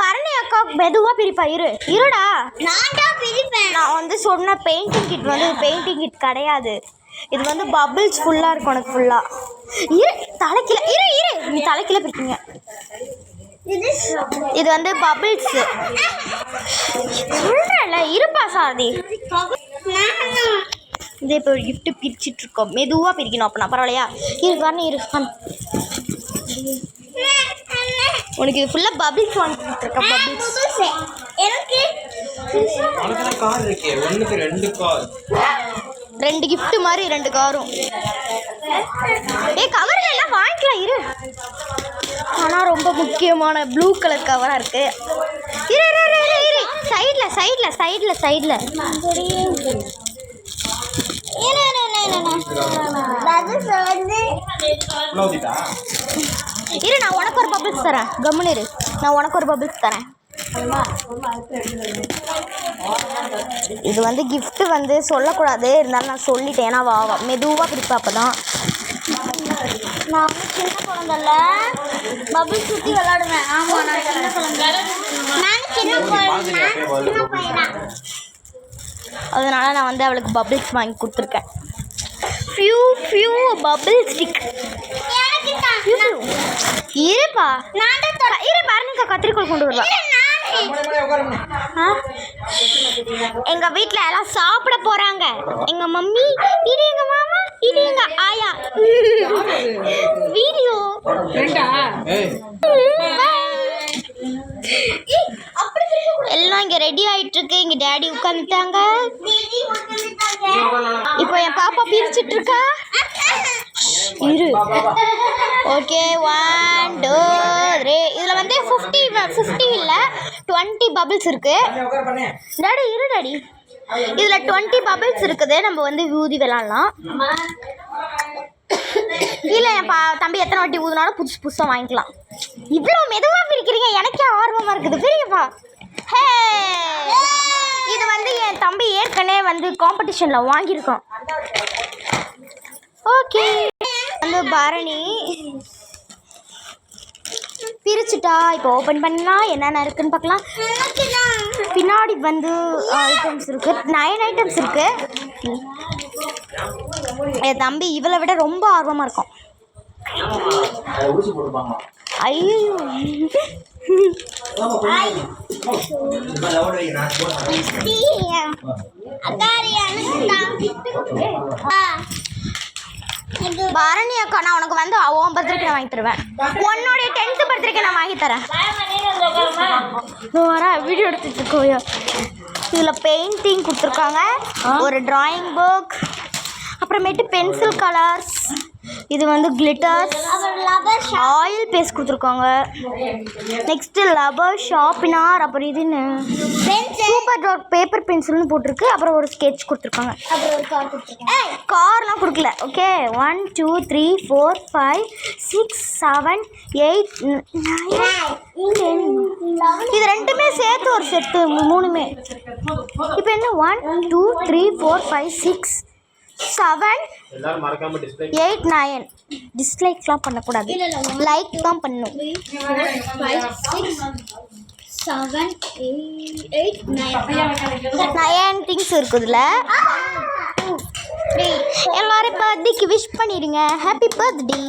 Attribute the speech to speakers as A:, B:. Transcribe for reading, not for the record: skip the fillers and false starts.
A: பரணி அக்கா மெதுவாக பிரிப்பா. இருடா நான் வந்து சொன்ன பெயிண்டிங் கிட் வந்து பெயிண்டிங் கிட் கிடையாது. இது வந்து பபிள்ஸ் ஃபுல்லாக இருக்கும். உனக்கு ஃபுல்லாக தலைக்கில நீ தலைக்கில பிரிப்பீங்க. இது வந்து பபிள்ஸ் சொல்றல. இருப்பா சாதி. இதே இப்போ ஒரு கிஃப்ட் பிரிச்சுட்டு இருக்கோம். மெதுவாக பிரிக்கணும். அப்போ நான் பரவாயில்லையா? இரு உனக்கு இது ஃபுல்லாக பபிள்ஸ் வாங்கி கொடுத்துருக்கேன். பபிள்ஸ் எனக்கு 2 கிஃப்ட் மாதிரி 2 காரும். கவர்ல எல்லாம் வாங்கிக்கலாம். இரு ஆனால் ரொம்ப முக்கியமான ப்ளூ கலர் கவராக இருக்கு. இரு சைடில் இரு நான் உனக்கு ஒரு பபிள்ஸ் தரேன். கம்முன்னு இரு. நான் உனக்கு ஒரு பபிள்ஸ் தரேன். இது வந்து கிஃப்ட் வந்து சொல்லக்கூடாது. இருந்தாலும் நான் சொல்லிட்டேன். ஏன்னா வா மெதுவாக பிடிப்பா. அப்போ தான் நான் வந்து சின்ன குழந்தைல பபிள் சுற்றி விளாடுவேன். ஆமாம் நான் சின்ன குழந்தை. அதனால நான் வந்து அவளுக்கு பபிள்ஸ் வாங்கி கொடுத்துருக்கேன். Few bubble stick. இருப்பா பரணிக்கா கத்திரிக்கோள் கொண்டு வருவா. எங்க வீட்டுல எல்லாம் சாப்பிட போறாங்க. எங்க மம்மி இது, எங்க மாமா இது, எங்க ஆயா. வீடியோ எல்லாம் இங்க ரெடி ஆயிட்டு இருக்கு. இங்க டாடி உட்காந்துட்டாங்க. இப்போ என் பாப்பா பிரிச்சுட்டு இருக்கா. இரு ஓகே 1 2 3. இதில் வந்து 50 இல்லை 20 பபிள்ஸ் இருக்கு. டாடி இரு டாடி. இதில் 20 பபிள்ஸ் இருக்குது. நம்ம வந்து ஊதி விளாட்லாம். இல்லை என் தம்பி எத்தனை வாட்டி ஊதினாலும் புதுசாக வாங்கிக்கலாம். இவ்வளோ மெதுவாக பிரிக்கிறீங்க. எனக்கே ஆர்வமாக இருக்குது. பிரிங்கப்பா. ஹே இது வந்து என் தம்பி ஏற்கனவே வந்து காம்படிஷனில் வாங்கியிருக்கோம். ஓகே வந்து பரணி பிரிச்சுட்டா. இப்போ ஓப்பன் பண்ணலாம். என்னென்ன இருக்குன்னு பார்க்கலாம். பின்னாடி வந்து ஐட்டம்ஸ் இருக்குது. 9 ஐட்டம்ஸ் இருக்குது. என் தம்பி இவளை விட ரொம்ப ஆர்வமாக இருக்கும். ஐயோ பரணி அக்கா நான் உனக்கு வந்து உன் பர்த்டேக்கு நான் வாங்கி தருவேன். உன்னுடைய 10th பர்த்டேக்கு நான் வாங்கி தரேன். வீடியோ எடுத்துட்டு இருக்கோயா. இதில் பெயிண்டிங் கொடுத்துருக்காங்க. ஒரு டிராயிங் புக், அப்புறமேட்டு பென்சில் கலர்ஸ், இது வந்து கிளிட்டர்ஸ், ஆயில் பேஸ்ட் கொடுத்துருக்காங்க. நெக்ஸ்ட்டு லப்பர் ஷார்ப்னர், அப்புறம் இதுன்னு சூப்பர் டார்க் பேப்பர் பென்சில்னு போட்டிருக்கு. அப்புறம் ஒரு ஸ்கெட்ச் கொடுத்துருக்காங்க. கார்லாம் கொடுக்கல. ஓகே 1 2 3 4 5 6 7 8 9 10. இது ரெண்டுமே சேர்த்து ஒரு செட்டு. 3மே இப்போ என்ன 1 2 3 4 5 6 7 8 9. டிஸ்லைக்லாம் பண்ணக்கூடாது. லைக் தான் பண்ணணும். 7 8 9 திங்ஸ் இருக்குதுல. எல்லாரும் பர்த்டேக்கு விஷ் பண்ணிடுங்க. Happy birthday.